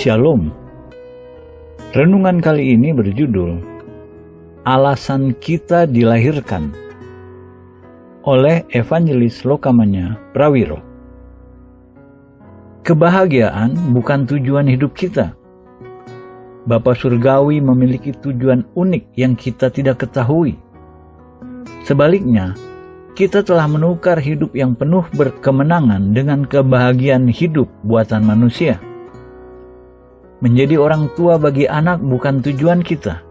Shalom. Renungan kali ini berjudul Alasan Kita Dilahirkan oleh Evangelis Lokamanya Prawiro. Kebahagiaan bukan tujuan hidup kita. Bapa Surgawi memiliki tujuan unik yang kita tidak ketahui. Sebaliknya, kita telah menukar hidup yang penuh berkemenangan dengan kebahagiaan hidup buatan manusia. Menjadi orang tua bagi anak bukan tujuan kita.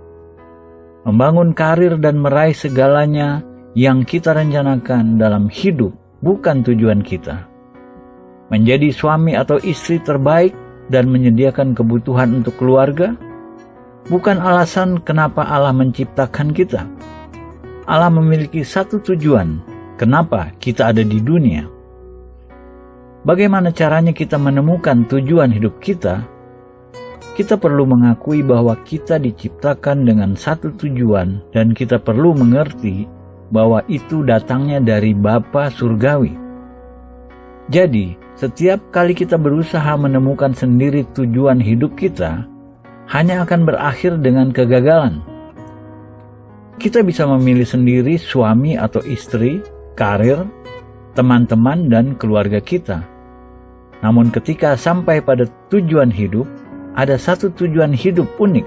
Membangun karir dan meraih segalanya yang kita rencanakan dalam hidup bukan tujuan kita. Menjadi suami atau istri terbaik dan menyediakan kebutuhan untuk keluarga bukan alasan kenapa Allah menciptakan kita. Allah memiliki satu tujuan kenapa kita ada di dunia. Bagaimana caranya kita menemukan tujuan hidup kita? Kita perlu mengakui bahwa kita diciptakan dengan satu tujuan dan kita perlu mengerti bahwa itu datangnya dari Bapa Surgawi. Jadi, setiap kali kita berusaha menemukan sendiri tujuan hidup kita, hanya akan berakhir dengan kegagalan. Kita bisa memilih sendiri suami atau istri, karir, teman-teman, dan keluarga kita. Namun ketika sampai pada tujuan hidup, ada satu tujuan hidup unik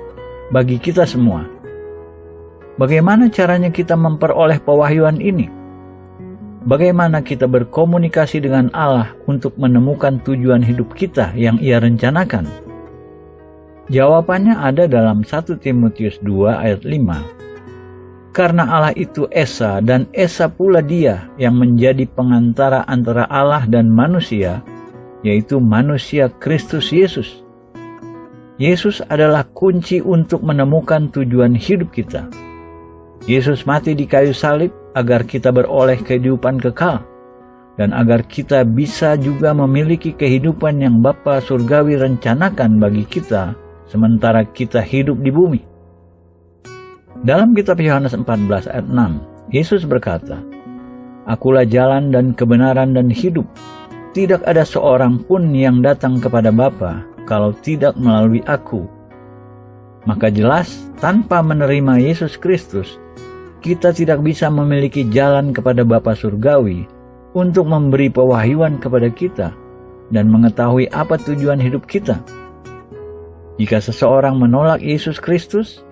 bagi kita semua. Bagaimana caranya kita memperoleh pewahyuan ini? Bagaimana kita berkomunikasi dengan Allah untuk menemukan tujuan hidup kita yang Ia rencanakan? Jawabannya ada dalam 1 Timotius 2 ayat 5. Karena Allah itu Esa dan Esa pula Dia yang menjadi pengantara antara Allah dan manusia, yaitu manusia Kristus Yesus. Yesus adalah kunci untuk menemukan tujuan hidup kita. Yesus mati di kayu salib agar kita beroleh kehidupan kekal dan agar kita bisa juga memiliki kehidupan yang Bapa Surgawi rencanakan bagi kita sementara kita hidup di bumi. Dalam kitab Yohanes 14 ayat 6, Yesus berkata, "Akulah jalan dan kebenaran dan hidup. Tidak ada seorang pun yang datang kepada Bapa kalau tidak melalui aku." Maka jelas, tanpa menerima Yesus Kristus, kita tidak bisa memiliki jalan kepada Bapa Surgawi untuk memberi pewahyuan kepada kita dan mengetahui apa tujuan hidup kita. Jika seseorang menolak Yesus Kristus,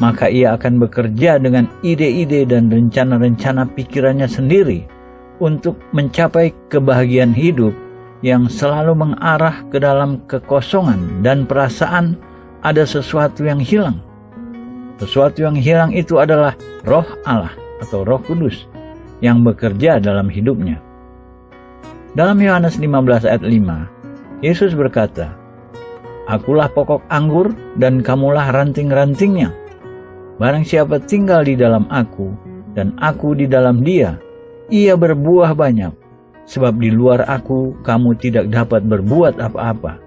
maka ia akan bekerja dengan ide-ide dan rencana-rencana pikirannya sendiri untuk mencapai kebahagiaan hidup yang selalu mengarah ke dalam kekosongan dan perasaan ada sesuatu yang hilang. Sesuatu yang hilang itu adalah Roh Allah atau Roh Kudus yang bekerja dalam hidupnya. Dalam Yohanes 15 ayat 5, Yesus berkata, "Akulah pokok anggur dan kamulah ranting-rantingnya. Barang siapa tinggal di dalam aku dan aku di dalam dia, ia berbuah banyak. Sebab di luar aku, kamu tidak dapat berbuat apa-apa."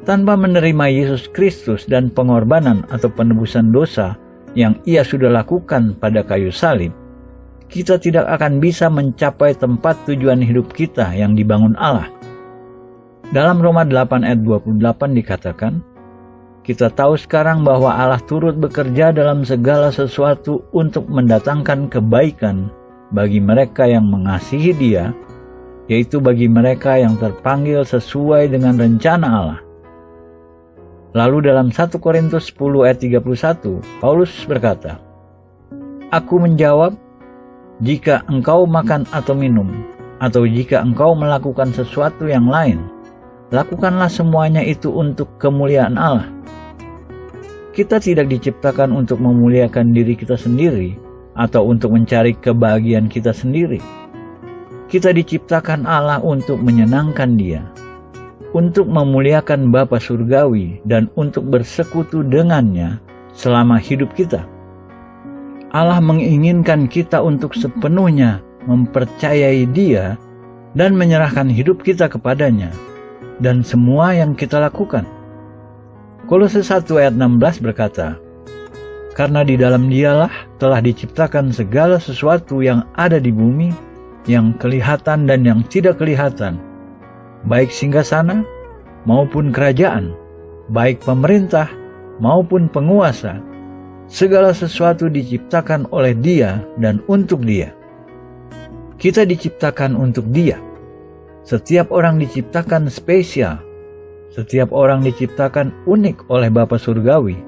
Tanpa menerima Yesus Kristus dan pengorbanan atau penebusan dosa yang Ia sudah lakukan pada kayu salib, kita tidak akan bisa mencapai tempat tujuan hidup kita yang dibangun Allah. Dalam Roma 8 ayat 28 dikatakan, "Kita tahu sekarang bahwa Allah turut bekerja dalam segala sesuatu untuk mendatangkan kebaikan bagi mereka yang mengasihi Dia, yaitu bagi mereka yang terpanggil sesuai dengan rencana Allah." Lalu dalam 1 Korintus 10 ayat 31, Paulus berkata, "Aku menjawab, jika engkau makan atau minum, atau jika engkau melakukan sesuatu yang lain, lakukanlah semuanya itu untuk kemuliaan Allah." Kita tidak diciptakan untuk memuliakan diri kita sendiri atau untuk mencari kebahagiaan kita sendiri. Kita diciptakan Allah untuk menyenangkan Dia, untuk memuliakan Bapa Surgawi, dan untuk bersekutu dengannya selama hidup kita. Allah menginginkan kita untuk sepenuhnya mempercayai Dia dan menyerahkan hidup kita kepadanya dan semua yang kita lakukan. Kolose 1 ayat 16 berkata, "Karena di dalam Dialah telah diciptakan segala sesuatu yang ada di bumi, yang kelihatan dan yang tidak kelihatan, baik singgasana maupun kerajaan, baik pemerintah maupun penguasa, segala sesuatu diciptakan oleh Dia dan untuk Dia. Kita diciptakan untuk Dia. Setiap orang diciptakan spesial. Setiap orang diciptakan unik oleh Bapa Surgawi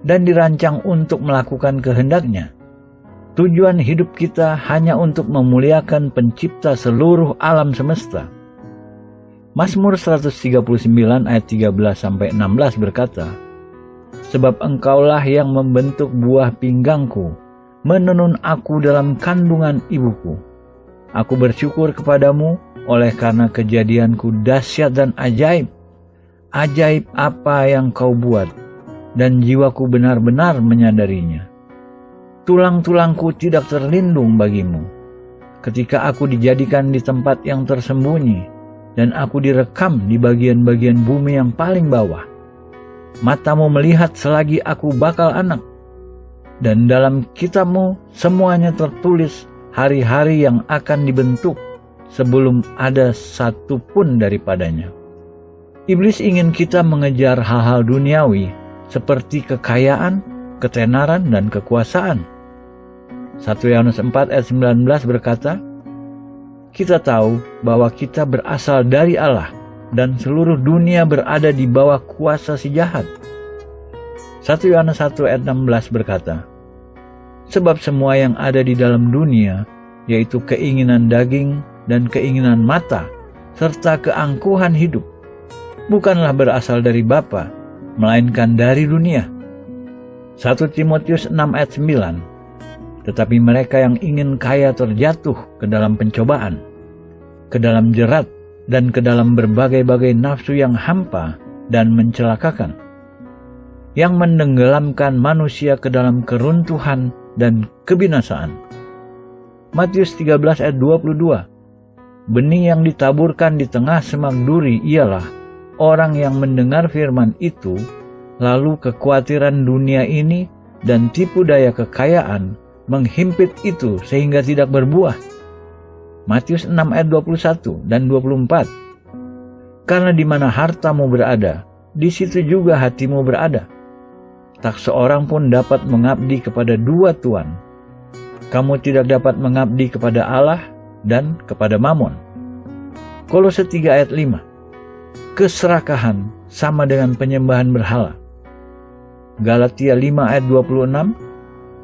dan dirancang untuk melakukan kehendak-Nya. Tujuan hidup kita hanya untuk memuliakan Pencipta seluruh alam semesta. Mazmur 139 ayat 13-16 berkata, "Sebab Engkaulah yang membentuk buah pinggangku, menenun aku dalam kandungan ibuku. Aku bersyukur kepadamu oleh karena kejadianku dahsyat dan ajaib. Ajaib apa yang kau buat, dan jiwaku benar-benar menyadarinya. Tulang-tulangku tidak terlindung bagimu. Ketika aku dijadikan di tempat yang tersembunyi, dan aku direkam di bagian-bagian bumi yang paling bawah. Matamu melihat selagi aku bakal anak, dan dalam kitabmu semuanya tertulis hari-hari yang akan dibentuk sebelum ada satu pun daripadanya." Iblis ingin kita mengejar hal-hal duniawi seperti kekayaan, ketenaran, dan kekuasaan. 1 Yohanes 4 ayat 19 berkata, "Kita tahu bahwa kita berasal dari Allah dan seluruh dunia berada di bawah kuasa si jahat." 1 Yohanes 1 ayat 16 berkata, "Sebab semua yang ada di dalam dunia, yaitu keinginan daging dan keinginan mata, serta keangkuhan hidup, bukanlah berasal dari Bapa, melainkan dari dunia." 1 Timotius 6 ayat 9, "Tetapi mereka yang ingin kaya terjatuh ke dalam pencobaan, ke dalam jerat, dan ke dalam berbagai-bagai nafsu yang hampa dan mencelakakan, yang menenggelamkan manusia ke dalam keruntuhan dan kebinasaan." Matius 13 ayat 22, "Benih yang ditaburkan di tengah semak duri ialah orang yang mendengar firman itu, lalu kekhawatiran dunia ini dan tipu daya kekayaan menghimpit itu sehingga tidak berbuah." Matius 6 ayat 21 dan 24, "Karena di mana hartamu berada, di situ juga hatimu berada. Tak seorang pun dapat mengabdi kepada dua tuan. Kamu tidak dapat mengabdi kepada Allah dan kepada Mamon." Kolose 3 ayat 5, "Keserakahan sama dengan penyembahan berhala." Galatia 5 ayat 26,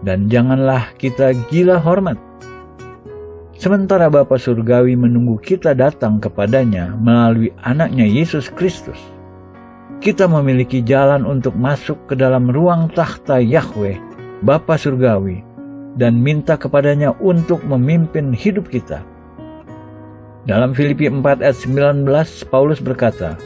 "Dan janganlah kita gila hormat." Sementara Bapa Surgawi menunggu kita datang kepadanya melalui anaknya Yesus Kristus, kita memiliki jalan untuk masuk ke dalam ruang takhta Yahweh, Bapa Surgawi, dan minta kepadanya untuk memimpin hidup kita. Dalam Filipi 4 ayat 19, Paulus berkata,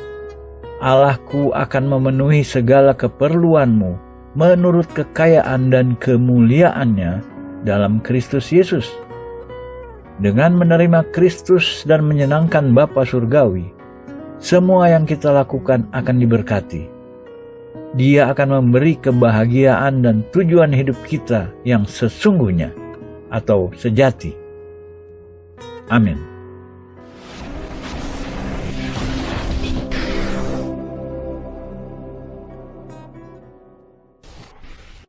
"Allahku akan memenuhi segala keperluanmu menurut kekayaan dan kemuliaannya dalam Kristus Yesus." Dengan menerima Kristus dan menyenangkan Bapa Surgawi, semua yang kita lakukan akan diberkati. Dia akan memberi kebahagiaan dan tujuan hidup kita yang sesungguhnya atau sejati. Amin.